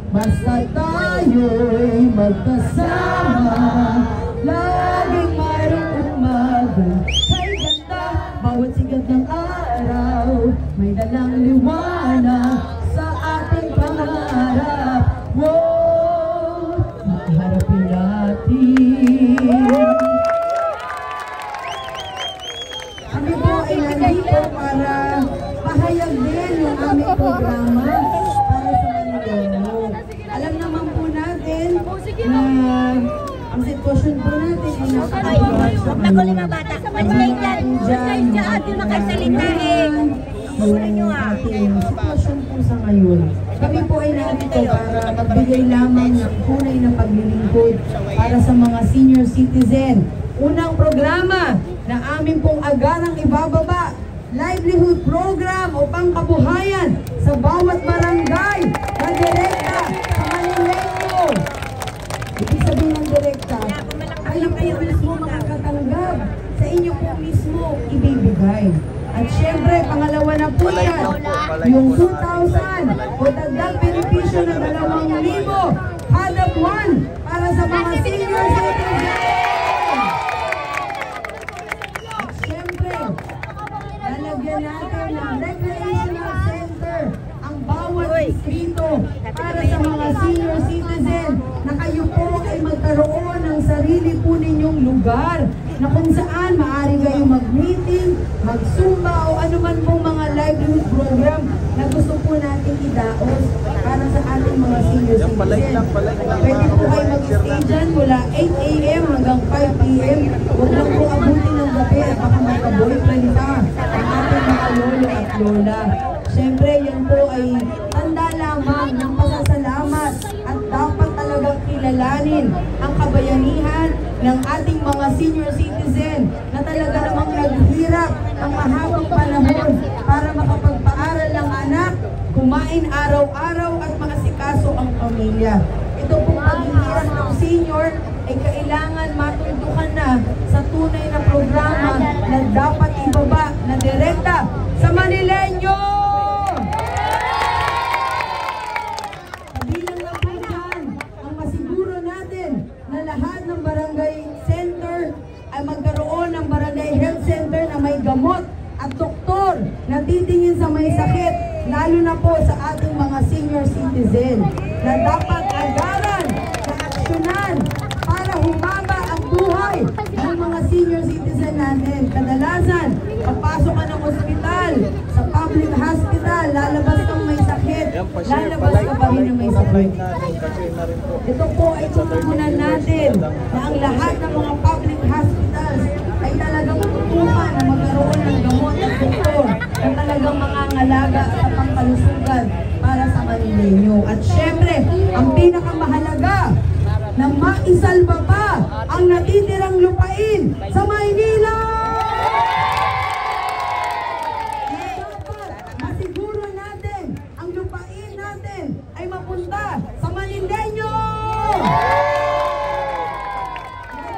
Basta tayo'y magkasama, laging mayroong umaga. Kay ganda, bawat sigat ng araw, may dalang liwanag sa ating pangarap. Wow, harapin natin. Kami po ay nandito para pahayag din yung aming programa para sa Manilenyo. Alam naman po natin na ang sitwasyon po natin ay nakakaiwas sa Nakuling mga bata. Maligay dyan. Maligay dyan. Di makasalita eh. yung ating sitwasyon po sa ngayon. Kami po ay narito para magbigay lamang ng tunay na paglilingkod para sa mga senior citizen. Unang programa na amin pong agarang ibababa, livelihood program o pangkabuhayan sa bawat barangay na direkta sa Manilenyo. Ibig sabihin ng direkta, kayo mismo makakatanggap, sa inyo po mismo ibibigay. At syempre, pangalawa na po yan, yung 2,000 o dagdag benepisyo na 2,000 kada buwan para sa mga senior citizens. At syempre, lalagyan natin ng recreational center ang bawat distrito para sa mga senior citizen na kayo po ay magkaroon ng sarili po ninyong lugar na kung saan maaari kayo mag-meeting, mag-zumba o anuman pong mga livelihood program na gusto po natin idaos para sa ating mga senior citizen. Pwede po kayo mag-stay dyan mula 8 AM hanggang 5 PM. Huwag lang po abutin ng gabi at baka magka-boyfriend pa ang ating mga lolo at lola. Siyempre, yan po ay tanda lamang ng pasasalamat at dapat talagang kilalanin ang kabayanihan ng ating mga senior citizen na talaga namang naghihirap ng mahabang panahon para makapagpaaral ng anak, kumain araw-araw at makasikaso ang pamilya. Ito pong paghihirap ng senior ay kailangan matuntukan na sa tunay na programa na dapat ibaba na direkta sa Manilenyo! Kabilang na po dyan ang masiguro natin na lahat ng barangay center ay magkaroon ng barangay health center na may gamot at doktor na titingin sa may sakit, lalo na po sa ating mga senior citizen na dapat agaran na aksyonan para humaba ang buhay ng mga senior citizen natin. Kadalasan, papasok ka ng ospital, sa public hospital, lalabas kang may sakit, lalabas ka pa rin ng may sakit. Ito po ay tutunan natin na ang lahat ng mga public hospitals ay talagang tutukan na magkaroon ng gamot at doktor na talagang mangangalaga sa pampalusugan para sa Manilenyo. At syempre, ang pinakamahalaga na maisalba pa ang natitirang lupain sa Maynila! Dapat masiguro natin ang lupain natin ay mapunta sa Manilenyo!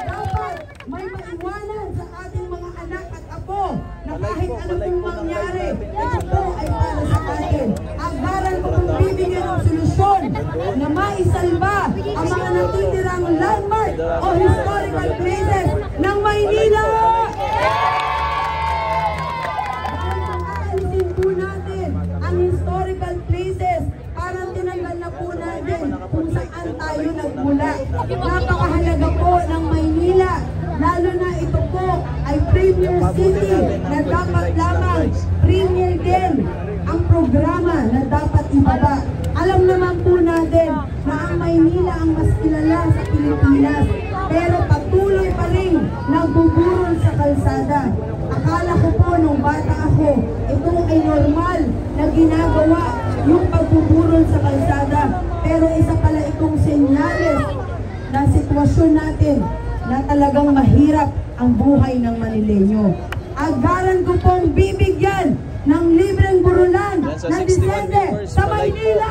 Dapat may maiwanan sa ating mga anak at apo na kahit ano pong mangyari, ito po ay para sa atin. Agaran ko pong bibigyan ng solusyon na maisalba ang mga natitirang landmark o historical places ng Maynila! Dahil aalisin po natin ang historical places, parang tinanggal na po natin kung saan tayo nagmula. Napakahalaga po ng Maynila, lalo na ito po ay premier city na dapat lamang premier din ang programa na dapat ibaba. Alam naman po natin na ang Maynila ang mas kilala sa Pilipinas, pero patuloy pa rin nagbuburol sa kalsada. Akala ko po nung bata ako, ito ay normal na ginagawa yung pagbuburol sa kalsada. Pero isa pala itong senyales na sitwasyon natin na talagang mahirap ang buhay ng Manilenyo. Agaran ko pong bibigyan ng libreng burulan ng Disyembre sa Maynila!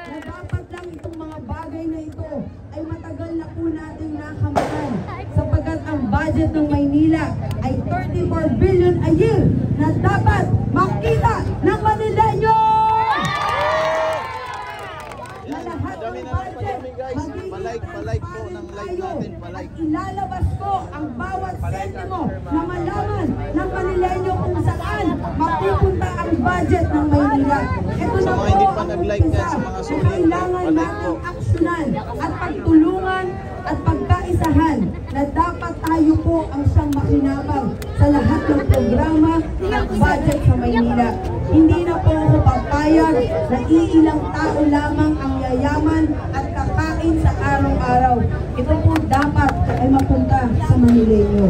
Na dapat lang itong mga bagay na ito ay matagal na po nating nakamakan sapagkat ang budget ng Maynila ay 34 billion a year na dapat makita ng Manilenyo! tayo at ilalabas ko ang bawat sentimo na malaman ng Manileño kung saan mapupunta ang budget ng Maynila. Ito na po ang umpisa na kailangan nating aksyonan at pagtulungan at pagkaisahan na dapat tayo po ang siyang makinabang sa lahat ng programa at budget sa Maynila. Hindi na po ako papayag na iilang tao lamang ang yayaman at kakain sa araw-araw. Ito po dapat ay mapunta sa Manileño.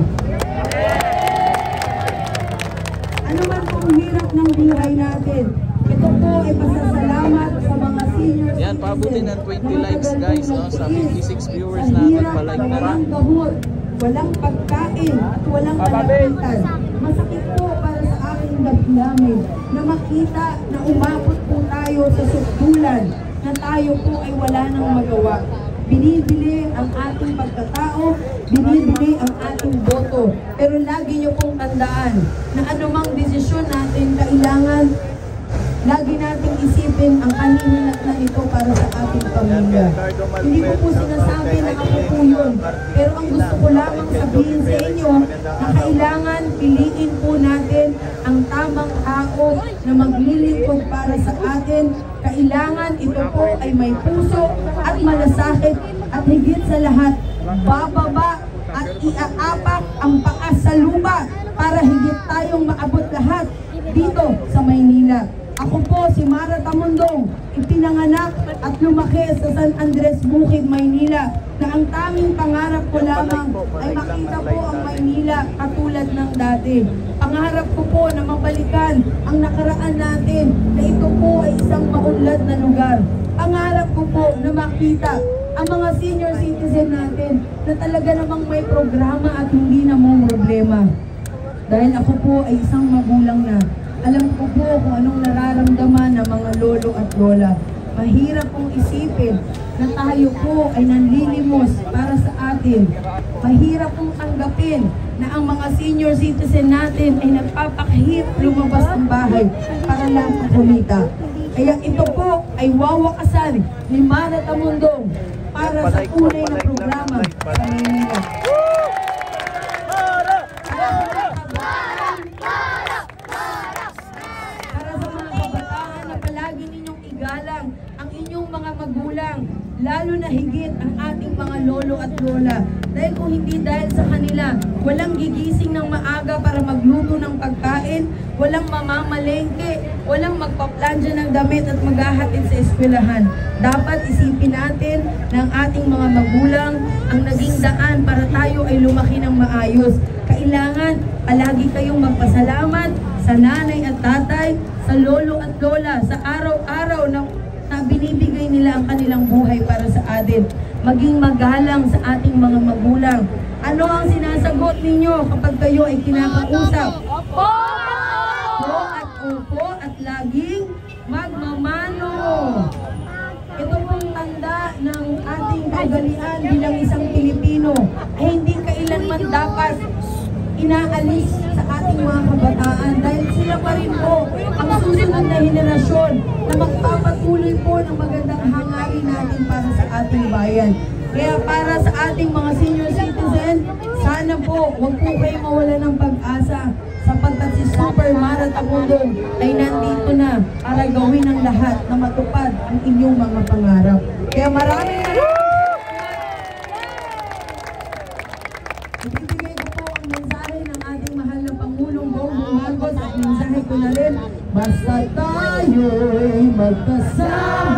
Ano man pong hirap ng buhay natin, ito po ay pasasalamat sa mga senior Yan, paabutin ng 20 likes guys, no? Sa 56 viewers natin, palike na lang. Walang gamot, walang pagkain, at walang malapitan. Masakit po para sa aking damdamin na makita na umabot po tayo sa sukdulan na tayo po ay wala nang magawa. Binibili ang ating pagkatao, binibili ang ating boto. Pero lagi niyo pong tandaan na anumang desisyon natin, kailangan lagi nating isipin ang kaninat na ito para sa ating pamilya. Hindi ko po sinasabi na ako po yun. Pero ang gusto ko lamang sabihin sa inyo na kailangan piliin po natin ang tamang tao na maglilingkod para sa atin. Kailangan ito po ay may puso at malasakit at higit sa lahat, bababa at iaapak ang paa sa lupa para higit tayong maabot lahat dito sa Maynila. Ako po si Mara Tamundong, ipinanganak at lumaki sa San Andres Bukid, Maynila, na ang taming pangarap ko lamang ay makita po ang Maynila katulad ng dati. Pangarap ko po na mabalikan ang nakaraan natin na ito po ay isang maunlad na lugar. Pangarap ko po na makita ang mga senior citizen natin na talaga namang may programa at hindi na mo problema. Dahil ako po ay isang magulang na. Alam ko po kung anong nararamdaman ng mga lolo at lola. Mahirap pong isipin na tayo po ay nanlilimos para sa atin. Mahirap pong tanggapin na ang mga senior citizen natin ay nagpapakahirap lumabas ng bahay para lang kumita. Kaya ito po ay wawakasan ni Mara Tamundong para sa tunay na programa sa Maynila. Ang inyong mga magulang, lalo na higit ang ating mga lolo at lola. Dahil kung hindi dahil sa kanila, walang gigising ng maaga para magluto ng pagkain, walang mamamalengke, walang magpaplanja ng damit at maghahatid sa eskwelahan. Dapat isipin natin na ang ating mga magulang ang naging daan para tayo ay lumaki ng maayos. Kailangan palagi kayong magpasalamat sa nanay at tatay, sa lolo at lola, sa araw-araw na binibigay nila ang kanilang buhay para sa atin. Maging magalang sa ating mga magulang. Ano ang sinasagot ninyo kapag kayo ay kinakausap? Opo! Opo at opo at laging magmamano. Ito pong tanda ng ating kaugalian bilang isang Pilipino ay hindi kailanman dapat inaalis sa ating mga kabataan dahil sila pa rin po ang susunod na henerasyon na magpapatuloy po ng magandang hangarin natin para sa ating bayan. Kaya para sa ating mga senior citizen, sana po huwag po kayo mawala ng pag-asa sapagkat si Super Mara Tamundong ay nandito na para gawin ang lahat na matupad ang inyong mga pangarap. Kaya maraming ibibigay ko po ang mensahe ng ating mahal na Pangulong Bongbong Marcos at mensahe ko na rin, basta tayo'y magkasama.